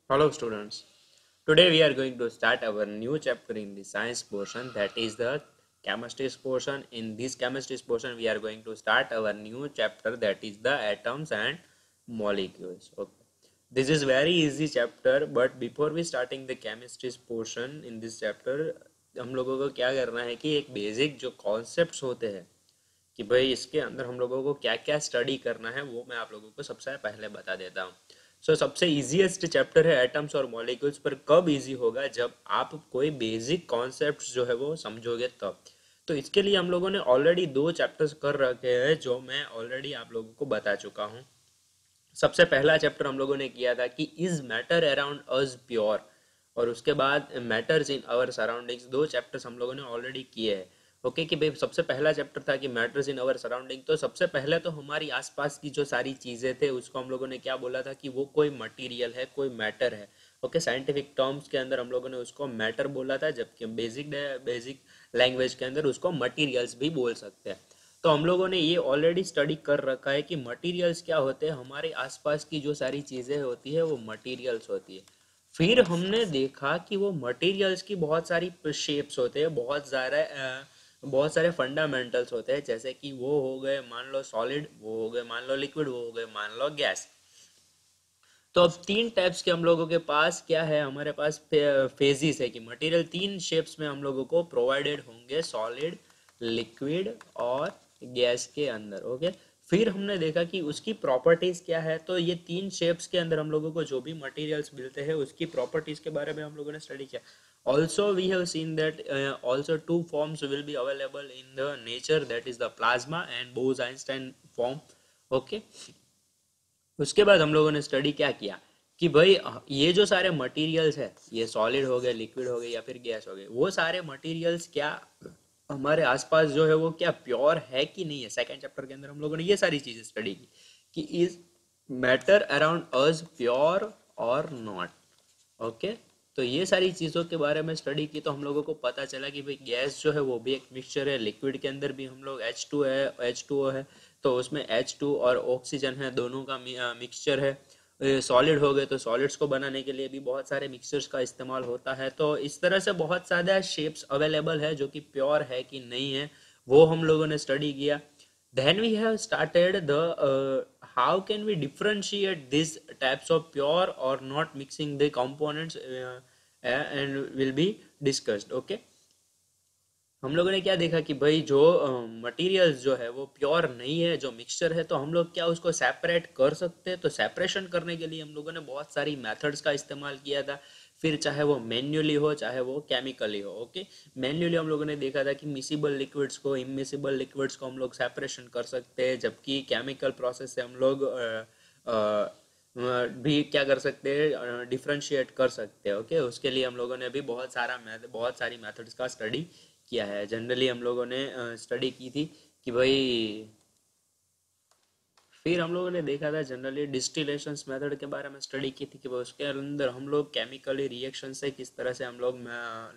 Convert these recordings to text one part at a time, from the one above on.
Hello students. Today we are going to start our new chapter in the science portion, that is the chemistry portion. In this chemistry portion we are going to start our new chapter, that is the atoms and molecules. Okay. This is very easy chapter, but before we starting the chemistry portion in this chapter हम लोगों को क्या करना है कि एक basic जो concepts होते हैं कि भाई इसके अंदर हम लोगों को क्या क्या स्टडी करना है वो मैं आप लोगों को सबसे पहले बता देता हूँ। सबसे इजीएस्ट चैप्टर है एटम्स और मॉलिक्यूल्स, पर कब इजी होगा जब आप कोई बेसिक कॉन्सेप्ट्स जो है वो समझोगे तब। तो इसके लिए हम लोगों ने ऑलरेडी दो चैप्टर्स कर रखे हैं जो मैं ऑलरेडी आप लोगों को बता चुका हूँ। सबसे पहला चैप्टर हम लोगों ने किया था कि is matter around us pure, और उसके बाद मैटर्स इन आवर सराउंडिंग्स। दो चैप्टर्स हम लोगों ने ऑलरेडी किए हैं। ओके कि भाई सबसे पहला चैप्टर था कि मैटर्स इन आवर सराउंडिंग। तो सबसे पहले तो हमारी आसपास की जो सारी चीज़ें थे उसको हम लोगों ने क्या बोला था कि वो कोई मटेरियल है, कोई मैटर है। ओके, साइंटिफिक टर्म्स के अंदर हम लोगों ने उसको मैटर बोला था, जबकि बेसिक लैंग्वेज के अंदर उसको मटीरियल्स भी बोल सकते हैं। तो हम लोगों ने ये ऑलरेडी स्टडी कर रखा है कि मटेरियल्स क्या होते हैं। हमारे आसपास की जो सारी चीज़ें होती है वो मटेरियल्स होती है। फिर हमने देखा कि वो मटेरियल्स की बहुत सारी शेप्स होते हैं, बहुत सारे फंडामेंटल्स होते हैं, जैसे कि वो हो गए मान लो सॉलिड, वो हो गए मान लो लिक्विड, वो हो गए मान लो गैस। तो अब तीन टाइप्स के हम लोगों के पास क्या है, हमारे पास फेजिस है कि मटेरियल तीन शेप्स में हम लोगों को प्रोवाइडेड होंगे, सॉलिड, लिक्विड और गैस के अंदर। ओके, फिर हमने देखा कि उसकी प्रॉपर्टीज क्या है। तो ये तीन शेप्स के अंदर हम लोगों को जो भी मटेरियल्स मिलते हैं उसकी प्रॉपर्टीज के बारे में हम लोगों ने स्टडी किया। Also we have seen that also two forms will be available in the nature, that is the plasma and Bose Einstein form. Okay, उसके बाद हम लोगों ने स्टडी क्या किया कि भाई ये जो सारे मटेरियल्स है, ये सॉलिड हो गए, लिक्विड हो गए या फिर गैस हो गए, वो सारे मटेरियल्स क्या हमारे आसपास जो है वो क्या प्योर है कि नहीं है। सेकंड चैप्टर के अंदर हम लोगों ने ये सारी चीजें स्टडी की कि is matter around us pure और नॉट। ओके, तो ये सारी चीज़ों के बारे में स्टडी की तो हम लोगों को पता चला कि भाई गैस जो है वो भी एक मिक्सचर है, लिक्विड के अंदर भी हम लोग H2 है, H2O है, तो उसमें H2 और ऑक्सीजन है, दोनों का मिक्सचर है। सॉलिड हो गए तो सॉलिड्स को बनाने के लिए भी बहुत सारे मिक्सचर्स का इस्तेमाल होता है। तो इस तरह से बहुत सारे शेप्स अवेलेबल है जो कि प्योर है कि नहीं है, वो हम लोगों ने स्टडी किया। Then we have started the how can we differentiate these types of pure or not mixing the components, and will be discussed. Okay, हम लोगों ने क्या देखा कि भाई जो मटेरियल्स जो है वो प्योर नहीं है, जो मिक्सचर है, तो हम लोग क्या उसको सेपरेट कर सकते हैं। तो सेपरेशन करने के लिए हम लोगों ने बहुत सारी मेथड्स का इस्तेमाल किया था, फिर चाहे वो मैन्युअली हो चाहे वो केमिकली हो। ओके, मैन्युअली हम लोगों ने देखा था कि मिसिबल लिक्विड्स को, इमिसिबल लिक्विड्स को हम लोग सेपरेशन कर सकते हैं, जबकि केमिकल प्रोसेस से हम लोग भी क्या कर सकते हैं, डिफ्रेंशिएट कर सकते हैं। ओके, उसके लिए हम लोगों ने भी बहुत सारी मेथड्स का स्टडी किया है। जनरली हम लोगों ने स्टडी की थी कि भाई, फिर हम लोगों ने देखा था जनरली डिस्टिलेशन मेथड के बारे में स्टडी की थी कि भाई उसके अंदर हम लोग केमिकली रिएक्शन से किस तरह से हम लोग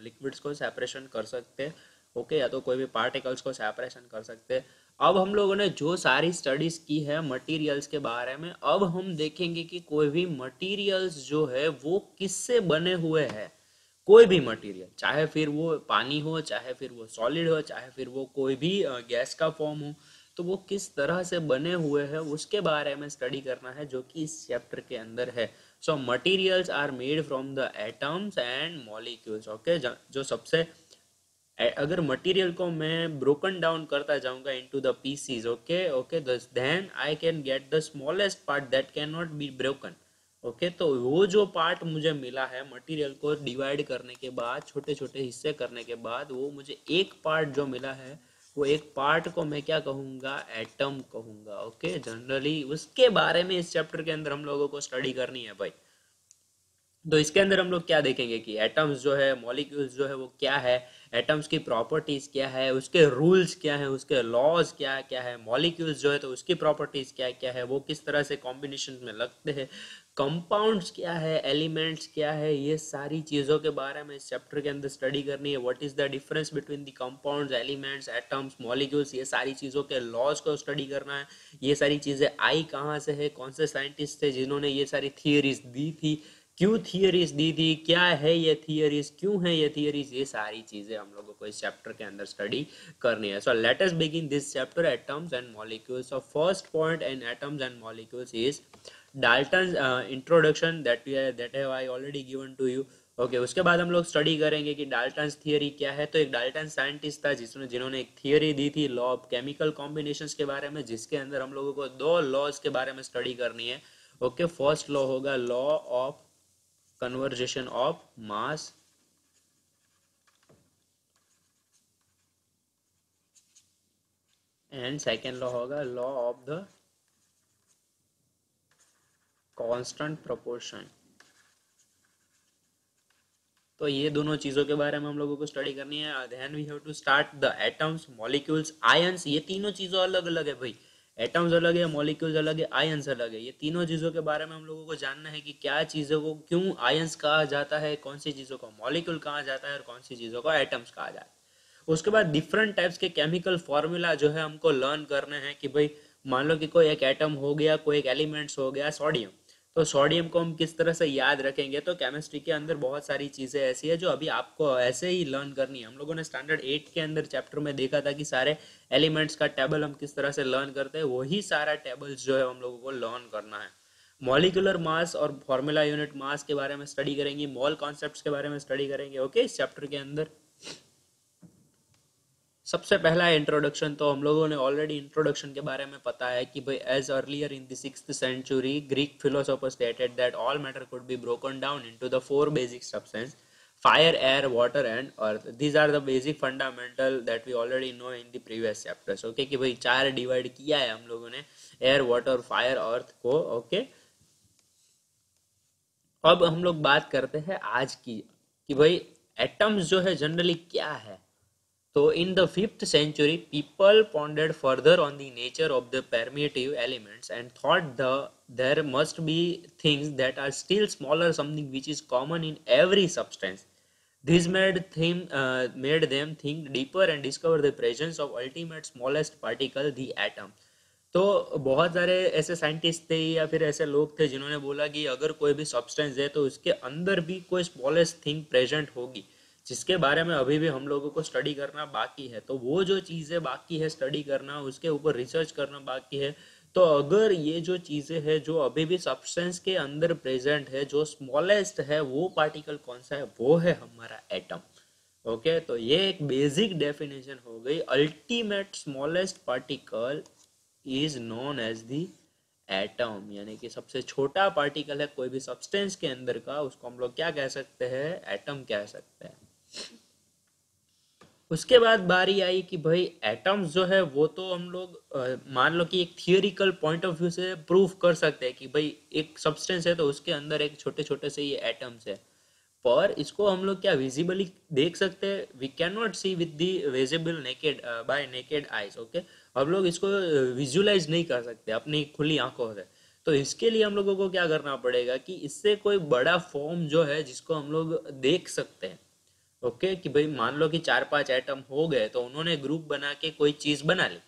लिक्विड्स को सेपरेशन कर सकते हैं। ओके, या तो कोई भी पार्टिकल्स को सेपरेशन कर सकते हैं। अब हम लोगों ने जो सारी स्टडीज की है मटेरियल्स के बारे में, अब हम देखेंगे कि कोई भी मटेरियल्स जो है वो किससे बने हुए हैं। कोई भी मटेरियल, चाहे फिर वो पानी हो, चाहे फिर वो सॉलिड हो, चाहे फिर वो कोई भी गैस का फॉर्म हो, तो वो किस तरह से बने हुए हैं उसके बारे में स्टडी करना है, जो कि इस चैप्टर के अंदर है। So materials are made from the atoms and molecules. Okay, जो सबसे अगर मटेरियल को मैं ब्रोकन डाउन करता जाऊंगा into the pieces, okay okay, then I can get the smallest part that can not be broken. Okay, तो वो जो पार्ट मुझे मिला है मटेरियल को डिवाइड करने के बाद, छोटे छोटे हिस्से करने के बाद, वो मुझे एक पार्ट जो मिला है, वो एक पार्ट को मैं क्या कहूँगा, एटम कहूँगा। ओके, जनरली उसके बारे में इस चैप्टर के अंदर हम लोगों को स्टडी करनी है भाई। तो इसके अंदर हम लोग क्या देखेंगे कि एटम्स जो है, मॉलिक्यूल्स जो है वो क्या है, एटम्स की प्रॉपर्टीज क्या है, उसके रूल्स क्या है, उसके लॉज क्या क्या है, मॉलिक्यूल्स जो है तो उसकी प्रॉपर्टीज क्या क्या है, वो किस तरह से कॉम्बिनेशन में लगते हैं, कंपाउंड्स क्या है, एलिमेंट्स क्या है, ये सारी चीज़ों के बारे में इस चैप्टर के अंदर स्टडी करनी है। What is the difference between the compounds, elements, atoms, molecules, ये सारी चीज़ों के लॉज को स्टडी करना है। ये सारी चीज़ें आई कहाँ से है, कौन से साइंटिस्ट थे जिन्होंने ये सारी थियरीज दी थी, क्यों थियरीज दी थी, क्या है ये थियरीज, क्यों है ये थियरीज, ये सारी चीजें हम लोगों को इस चैप्टर के अंदर स्टडी करनी है. So let us begin this chapter atoms and molecules. So first point in atoms and molecules is Dalton introduction that have I already given to you. Okay, उसके बाद हम लोग स्टडी करेंगे कि डाल्टन्स थियरी क्या है. तो एक डाल्टन साइंटिस्ट था जिन्होंने एक थियरी दी थी लॉ ऑफ केमिकल कॉम्बिनेशंस के बारे में, जिसके अंदर हम लोगों को दो लॉज के बारे में स्टडी करनी है. ओके, फर्स्ट लॉ होगा law of conservation of mass and second law होगा law of the constant proportion. तो ये दोनों चीजों के बारे में हम लोगों को स्टडी करनी है. Then we have to start the atoms, molecules, ions. ये तीनों चीजों अलग अलग है भाई. एटम्स अलग है, मॉलिक्यूल्स अलग है, आयंस अलग है. ये तीनों चीजों के बारे में हम लोगों को जानना है कि क्या चीजों को क्यों आयंस कहा जाता है, कौन सी चीजों को मॉलिक्यूल कहा जाता है और कौन सी चीजों को एटम्स कहा जाता है. उसके बाद डिफरेंट टाइप्स के केमिकल फॉर्मूला जो है हमको लर्न करने हैं कि भाई मान लो कि कोई एक एटम हो गया, कोई एक एलिमेंट्स हो गया सोडियम. तो सोडियम को हम किस तरह से याद रखेंगे. तो केमिस्ट्री के अंदर बहुत सारी चीजें ऐसी है जो अभी आपको ऐसे ही लर्न करनी है. हम लोगों ने स्टैंडर्ड 8 के अंदर चैप्टर में देखा था कि सारे एलिमेंट्स का टेबल हम किस तरह से लर्न करते हैं. वही सारा टेबल्स जो है हम लोगों को लर्न करना है. मॉलिकुलर मास और फॉर्मूला यूनिट मास के बारे में स्टडी करेंगे, मॉल कॉन्सेप्ट्स के बारे में स्टडी करेंगे. ओके, इस चैप्टर के अंदर सबसे पहला इंट्रोडक्शन. तो हम लोगों ने ऑलरेडी इंट्रोडक्शन के बारे में पता है कि भाई as earlier in the 6th century Greek philosopher stated that all matter could be broken down into the four basic substance, fire, air, water and earth. These are the basic fundamental that we already know in the previous chapters. Okay, कि भाई चार divide किया है हम लोगों ने air, water, fire, अर्थ को. Okay, अब हम लोग बात करते हैं आज की कि भाई एटम्स जो है जनरली क्या है. So in the 5th century, people pondered further on the nature of the primitive elements and thought there must be things that are still smaller, something which is common in every substance. This made them think deeper and discover the presence of ultimate smallest particle, the atom. तो बहुत सारे ऐसे scientist थे या फिर ऐसे लोग थे जिन्होंने बोला कि अगर कोई भी सब्सटेंस है तो उसके अंदर भी कोई स्मॉलेस्ट थिंग प्रेजेंट होगी, जिसके बारे में अभी भी हम लोगों को स्टडी करना बाकी है. तो वो जो चीज़ें बाकी है स्टडी करना, उसके ऊपर रिसर्च करना बाकी है. तो अगर ये जो चीज़ें हैं जो अभी भी सब्सटेंस के अंदर प्रेजेंट है, जो स्मॉलेस्ट है, वो पार्टिकल कौन सा है, वो है हमारा एटम. ओके, तो ये एक बेसिक डेफिनेशन हो गई. Ultimate smallest particle is known as the atom, यानी कि सबसे छोटा पार्टिकल है कोई भी सब्सटेंस के अंदर का, उसको हम लोग क्या कह सकते हैं, एटम कह सकते हैं. उसके बाद बारी आई कि भाई एटम्स जो है वो तो हम लोग मान लो कि एक थियोरिकल पॉइंट ऑफ व्यू से प्रूव कर सकते हैं कि भाई एक सब्सटेंस है तो उसके अंदर एक छोटे छोटे से ये एटम्स है. पर इसको हम लोग क्या विजिबली देख सकते हैं, we can not see with the visible naked by naked eyes. Okay, हम लोग इसको विजुलाइज नहीं कर सकते अपनी खुली आंखों से. तो इसके लिए हम लोगों को क्या करना पड़ेगा कि इससे कोई बड़ा फॉर्म जो है जिसको हम लोग देख सकते हैं. ओके, कि भाई मान लो कि 4-5 एटम हो गए तो उन्होंने ग्रुप बना के कोई चीज बना ली.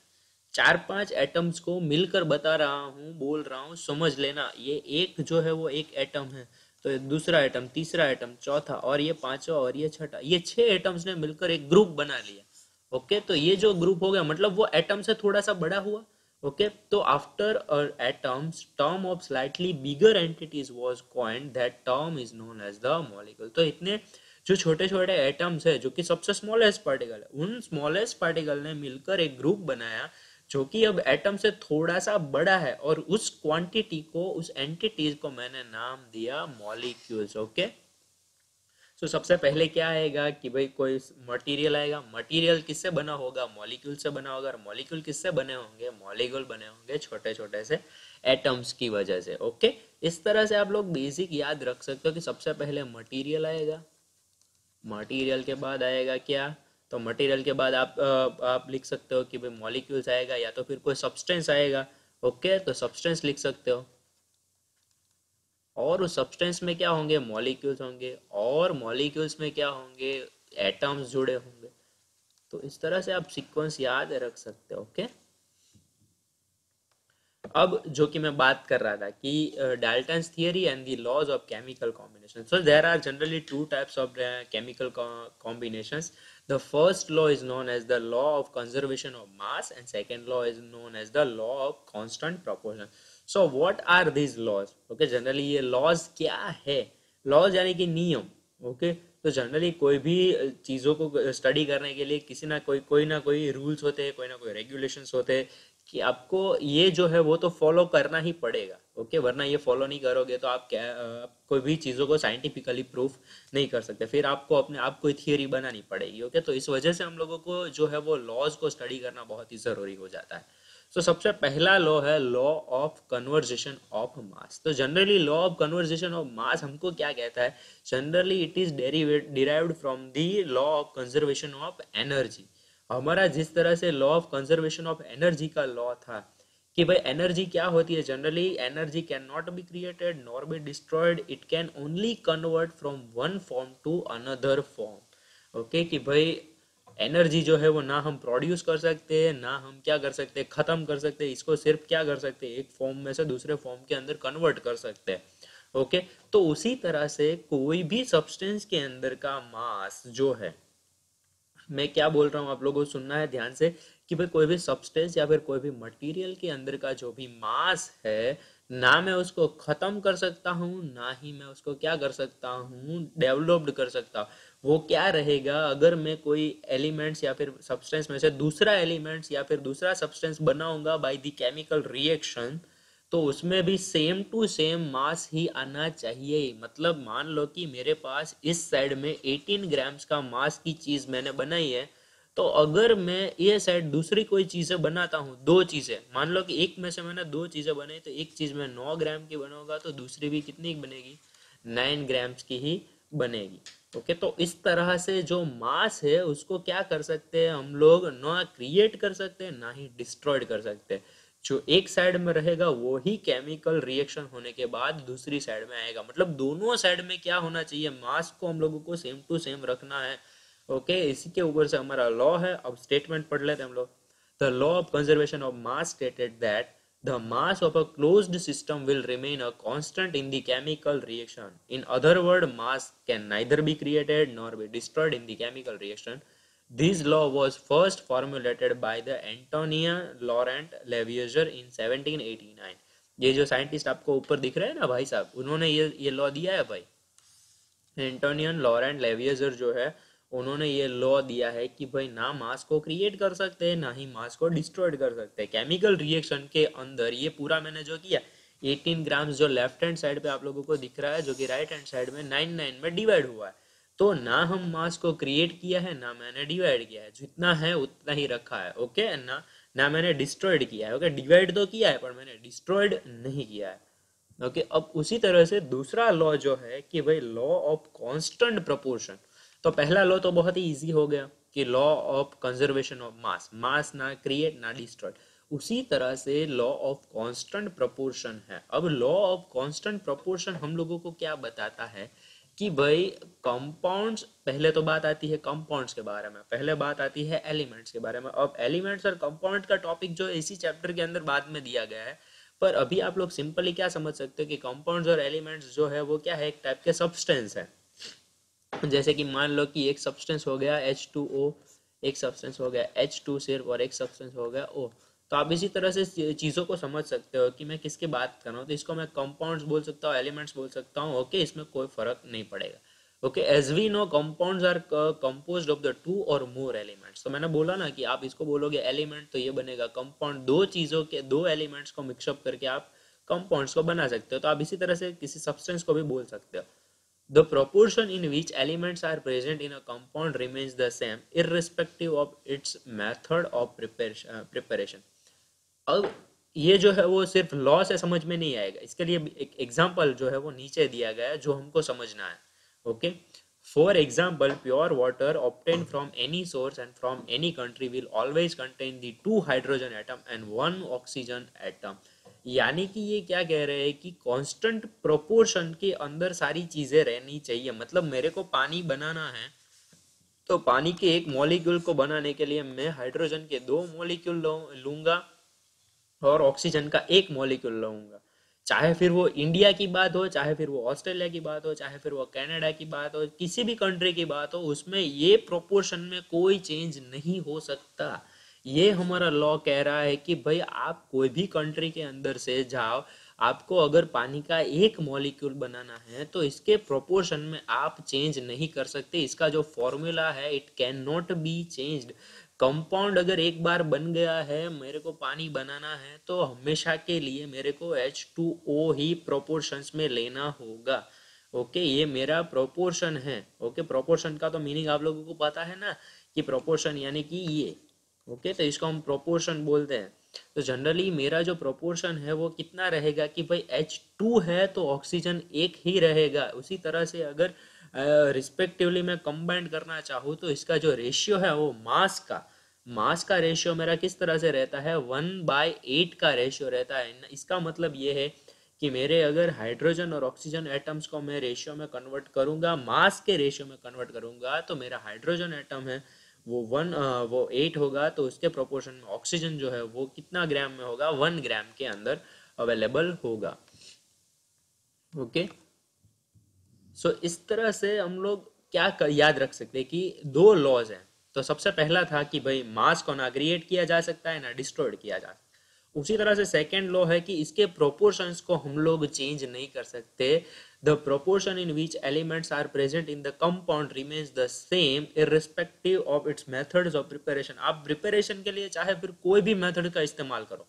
4-5 एटम्स को मिलकर बता रहा हूँ, बोल रहा हूँ, समझ लेना. ये एक जो है वो एक एटम है, तो दूसरा एटम, तीसरा एटम, चौथा, और ये पांचवा और ये छठा, ये 6 एटम्स ने मिलकर एक ग्रुप बना लिया. ओके, तो ये जो ग्रुप हो गया मतलब वो एटम से थोड़ा सा बड़ा हुआ. ओके, तो after atoms term of slightly bigger entities was coined, that term is known as the molecule. तो इतने जो छोटे छोटे एटम्स है जो कि सबसे स्मॉलेस्ट पार्टिकल है, उन स्मॉलेस्ट पार्टिकल ने मिलकर एक ग्रुप बनाया जो कि अब एटम से थोड़ा सा बड़ा है, और उस क्वांटिटी को, उस एंटिटीज को मैंने नाम दिया मॉलिक्यूल्स. ओके, सो सबसे पहले क्या आएगा कि भाई कोई मटेरियल आएगा. मटेरियल किससे बना होगा, मॉलिक्यूल से बना होगा. और मॉलिक्यूल किससे बने होंगे, मॉलिक्यूल बने होंगे छोटे छोटे से एटम्स की वजह से. ओके, इस तरह से आप लोग बेसिक याद रख सकते हो कि सबसे पहले मटेरियल आएगा, मटेरियल के बाद आएगा क्या, तो मटेरियल के बाद आप लिख सकते हो कि भाई मॉलिक्यूल्स आएगा या तो फिर कोई सब्सटेंस आएगा. ओके, तो सब्सटेंस लिख सकते हो, और उस सब्सटेंस में क्या होंगे, मॉलिक्यूल्स होंगे, और मॉलिक्यूल्स में क्या होंगे, एटम्स जुड़े होंगे. तो इस तरह से आप सीक्वेंस याद रख सकते हो. ओके, अब जो कि मैं बात कर रहा था कि Dalton's theory and the laws of chemical combination. So there are generally two types of chemical combinations. The first law is known as the law of conservation of mass and second law is known as the law of constant proportion. So what are these laws? Okay, generally ये laws क्या है? laws यानी कि नियम. Okay, तो generally कोई भी चीज़ों को स्टडी करने के लिए किसी ना कोई रूल्स होते हैं, कोई ना कोई रेगुलेशंस होते हैं कि आपको ये जो है वो तो फॉलो करना ही पड़ेगा. ओके, वरना ये फॉलो नहीं करोगे तो आप क्या आप कोई भी चीज़ों को साइंटिफिकली प्रूफ नहीं कर सकते. फिर आपको अपने आप कोई थियरी बनानी पड़ेगी. ओके, तो इस वजह से हम लोगों को जो है वो लॉज को स्टडी करना बहुत ही ज़रूरी हो जाता है. तो सबसे पहला लॉ है law of conservation of mass. तो generally law of conservation of mass हमको क्या कहता है? Generally it is derived from the law of conservation of energy. हमारा जिस तरह से law of conservation of energy का लॉ था कि भाई एनर्जी क्या होती है, generally energy can not be created nor be destroyed, it can only convert from one form to another form. Okay, कि भाई एनर्जी जो है वो ना हम प्रोड्यूस कर सकते हैं ना हम क्या कर सकते हैं, खत्म कर सकते हैं. इसको सिर्फ क्या कर सकते हैं, एक फॉर्म में से दूसरे फॉर्म के अंदर कन्वर्ट कर सकते हैं. ओके, तो उसी तरह से कोई भी सब्सटेंस के अंदर का मास जो है, मैं क्या बोल रहा हूँ आप लोगों को सुनना है ध्यान से, कि भाई कोई भी सब्सटेंस या फिर कोई भी मटेरियल के अंदर का जो भी मास है, ना मैं उसको खत्म कर सकता हूँ ना ही मैं उसको क्या कर सकता हूँ, डेवलप्ड कर सकता हूँ. वो क्या रहेगा, अगर मैं कोई एलिमेंट्स या फिर सब्सटेंस में से दूसरा एलिमेंट्स या फिर दूसरा सब्सटेंस बनाऊंगा बाय द केमिकल रिएक्शन, तो उसमें भी सेम टू सेम मास ही आना चाहिए. मतलब मान लो कि मेरे पास इस साइड में 18 ग्राम्स का मास की चीज मैंने बनाई है, तो अगर मैं ये साइड दूसरी कोई चीजें बनाता हूँ, दो चीजें मान लो कि एक में से मैंने दो चीजें बनाई, तो एक चीज में 9 ग्राम की बनाऊंगा तो दूसरी भी कितनी बनेगी, 9 ग्राम्स की ही बनेगी. ओके, तो इस तरह से जो मास है उसको क्या कर सकते हैं हम लोग, ना क्रिएट कर सकते हैं ना ही डिस्ट्रॉयड कर सकते हैं. जो एक साइड में रहेगा वो ही केमिकल रिएक्शन होने के बाद दूसरी साइड में आएगा. मतलब दोनों साइड में क्या होना चाहिए, मास को हम लोगों को सेम टू सेम रखना है. ओके, इसी के ऊपर से हमारा लॉ है. अब स्टेटमेंट पढ़ लेते हैं हम लोग. The law of conservation of mass stated that the mass of a closed system will remain a constant in the chemical reaction. In other words, mass can neither be created nor be destroyed in the chemical reaction. This law was first formulated by the Antoine Laurent Lavoisier in 1789. ये जो scientist आपको ऊपर दिख रहे हैं ना भाई साहब, उन्होंने ये लॉ दिया है भाई. एंटोनियन लॉरेंट लेवियजर जो है, उन्होंने ये लॉ दिया है कि भाई ना मास को क्रिएट कर सकते हैं ना ही मास को डिस्ट्रॉयड कर सकते हैं. केमिकल रिएक्शन के अंदर ये पूरा मैंने जो किया, 18 ग्राम्स जो लेफ्ट हैंड साइड पे आप लोगों को दिख रहा है, जो कि राइट हैंड साइड में 9 में डिवाइड हुआ है, तो ना हम मास को क्रिएट किया है ना मैंने डिवाइड किया है, जितना है उतना ही रखा है. ओके, ना मैंने डिस्ट्रॉयड किया है. ओके, डिवाइड तो किया है पर मैंने डिस्ट्रॉयड नहीं किया है. ओके, अब उसी तरह से दूसरा लॉ जो है कि भाई लॉ ऑफ कांस्टेंट प्रोपोर्शन. तो पहला लॉ तो बहुत ही इजी हो गया कि law of conservation of mass, mass ना क्रिएट ना डिस्ट्रॉय. उसी तरह से लॉ ऑफ कांस्टेंट प्रोपोर्शन है. अब लॉ ऑफ कांस्टेंट प्रोपोर्शन हम लोगों को क्या बताता है कि भाई कंपाउंड्स, पहले तो बात आती है कंपाउंड्स के बारे में, पहले बात आती है एलिमेंट्स के बारे में. अब एलिमेंट्स और कंपाउंड का टॉपिक जो इसी चैप्टर के अंदर बाद में दिया गया है, पर अभी आप लोग सिंपली क्या समझ सकते हो कि कंपाउंड्स और एलिमेंट्स जो है वो क्या है, एक टाइप के सब्सटेंस है. जैसे कि मान लो कि एक सब्सटेंस हो गया H2O, एक सब्सटेंस हो गया H2 सिर्फ और एक सब्सटेंस हो गया O. तो आप इसी तरह से चीज़ों को समझ सकते हो कि मैं किसकी बात कर रहा हूँ. तो इसको मैं कंपाउंड्स बोल सकता हूँ, एलिमेंट्स बोल सकता हूँ. ओके, इसमें कोई फर्क नहीं पड़ेगा. Okay, as we know compounds are composed of the 2 और मोर एलिमेंट्स. तो मैंने बोला ना कि आप इसको बोलोगे एलिमेंट तो ये बनेगा कंपाउंड. दो चीज़ों के दो एलिमेंट्स को मिक्सअप करके आप कंपाउंड्स को बना सकते हो. तो आप इसी तरह से किसी सब्सटेंस को भी बोल सकते हो. The proportion in which elements are present in a compound remains the same irrespective of its method of preparation. अब ये जो है वो सिर्फ लॉ से समझ में नहीं आएगा. इसके लिए एक एग्जांपल जो है वो नीचे दिया गया है जो हमको समझना है. Okay, for example pure water obtained from any source and from any country will always contain the 2 hydrogen atom and 1 oxygen atom. यानी कि ये क्या कह रहे हैं कि कांस्टेंट प्रोपोर्शन के अंदर सारी चीजें रहनी चाहिए. मतलब मेरे को पानी बनाना है तो पानी के एक मॉलिक्यूल को बनाने के लिए मैं हाइड्रोजन के 2 मॉलिक्यूल लूंगा और ऑक्सीजन का एक मॉलिक्यूल लूंगा, चाहे फिर वो इंडिया की बात हो, चाहे फिर वो ऑस्ट्रेलिया की बात हो, चाहे फिर वो कनाडा की बात हो, किसी भी कंट्री की बात हो, उसमें ये प्रोपोर्शन में कोई चेंज नहीं हो सकता। ये हमारा लॉ कह रहा है कि भाई आप कोई भी कंट्री के अंदर से जाओ, आपको अगर पानी का एक मॉलिक्यूल बनाना है तो इसके प्रोपोर्शन में आप चेंज नहीं कर सकते। इसका जो फॉर्मूला है it can not be changed. Compound अगर एक बार बन गया है, मेरे को पानी बनाना है, तो हमेशा के लिए मेरे को H2O ही प्रोपोर्शंस में लेना होगा। ओके, ये मेरा प्रोपोर्शन है। ओके, प्रोपोर्शन का तो मीनिंग आप लोगों को पता है ना, कि प्रोपोर्शन यानी कि ये। ओके, तो इसको हम प्रोपोर्शन बोलते हैं। तो जनरली मेरा जो प्रोपोर्शन है वो कितना रहेगा कि भाई H2 है तो ऑक्सीजन एक ही रहेगा। उसी तरह से अगर रिस्पेक्टिवली मैं कंबाइंड करना चाहूँ तो इसका जो रेशियो है वो मास का रेशियो मेरा किस तरह से रहता है, 1/8 का रेशियो रहता है। इसका मतलब ये है कि मेरे अगर हाइड्रोजन और ऑक्सीजन एटम्स को मैं रेशियो में कन्वर्ट करूंगा, मास के रेशियो में कन्वर्ट करूंगा, तो मेरा हाइड्रोजन एटम है वो 8 होगा, तो उसके प्रोपोर्शन में ऑक्सीजन जो है वो कितना ग्राम में होगा, 1 ग्राम के अंदर अवेलेबल होगा। ओके, सो इस तरह से हम लोग याद रख सकते हैं कि दो लॉज हैं। तो सबसे पहला था कि भाई मास को ना क्रिएट किया जा सकता है ना डिस्ट्रॉयड किया जा सकता। उसी तरह से सेकेंड लॉ है कि इसके प्रोपोर्शंस को हम लोग चेंज नहीं कर सकते। The proportion in which elements are present in the compound remains the same irrespective of its methods of preparation. आप प्रिपरेशन के लिए चाहे फिर कोई भी मेथड का इस्तेमाल करो,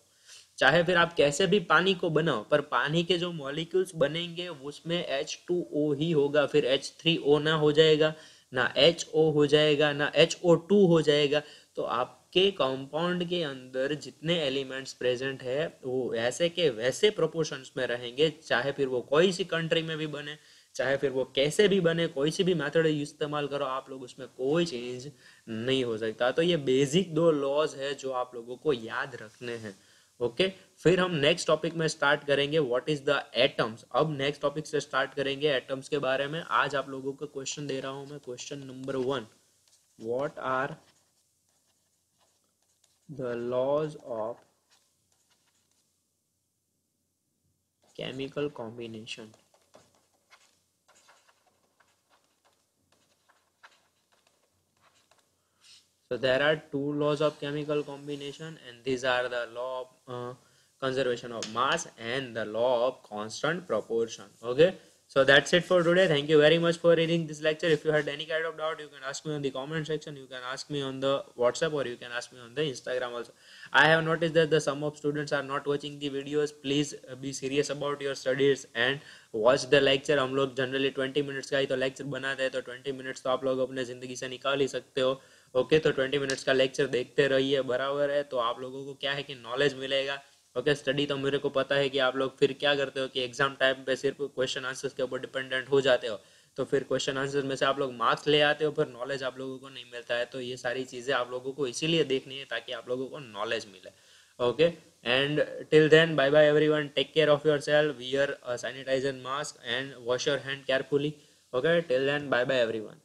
चाहे फिर आप कैसे भी पानी को बनाओ, पर पानी के जो मॉलिक्यूल्स बनेंगे उसमें H2O ही होगा। फिर H3O ना हो जाएगा, ना HO हो जाएगा, ना HO2 हो जाएगा। तो आपके कंपाउंड के अंदर जितने एलिमेंट्स प्रेजेंट है वो ऐसे के वैसे प्रोपोर्शंस में रहेंगे, चाहे फिर वो कोई सी कंट्री में भी बने, चाहे फिर वो कैसे भी बने, कोई सी भी मेथड इस्तेमाल करो, आप लोग उसमें कोई चेंज नहीं हो सकता। तो ये बेसिक दो लॉज है जो आप लोगों को याद रखने हैं। ओके, फिर हम नेक्स्ट टॉपिक में स्टार्ट करेंगे व्हाट इज द एटम्स। अब नेक्स्ट टॉपिक से स्टार्ट करेंगे एटम्स के बारे में। आज आप लोगों को क्वेश्चन दे रहा हूं मैं, question number 1, what are the laws of chemical combination. So there are two laws of chemical combination, and these are the law of conservation of mass and the law of constant proportion. Okay, so that's it for today. Thank you very much for reading this lecture. If you had any kind of doubt, you can ask me on the comment section, you can ask me on the WhatsApp, or you can ask me on the Instagram also. I have noticed that the some of students are not watching the videos. Please be serious about your studies and watch the lecture. हम लोग generally 20 minutes का ही तो lecture बनाते हैं, तो 20 minutes तो आप लोग अपने ज़िंदगी से निकाल ही सकते हो। ओके, तो 20 मिनट्स का लेक्चर देखते रहिए, बराबर है। तो आप लोगों को क्या है कि नॉलेज मिलेगा। ओके, स्टडी तो मेरे को पता है कि आप लोग फिर क्या करते हो कि एग्जाम टाइम पे सिर्फ क्वेश्चन आंसर्स के ऊपर डिपेंडेंट हो जाते हो, तो फिर क्वेश्चन आंसर में से आप लोग मार्क्स ले आते हो, फिर नॉलेज आप लोगों को नहीं मिलता है। तो ये सारी चीज़ें आप लोगों को इसीलिए देखनी है ताकि आप लोगों को नॉलेज मिले। Okay, and till then bye bye everyone, take care of your self, wear a sanitiser mask and wash your hand carefully. Okay, till then bye bye everyone.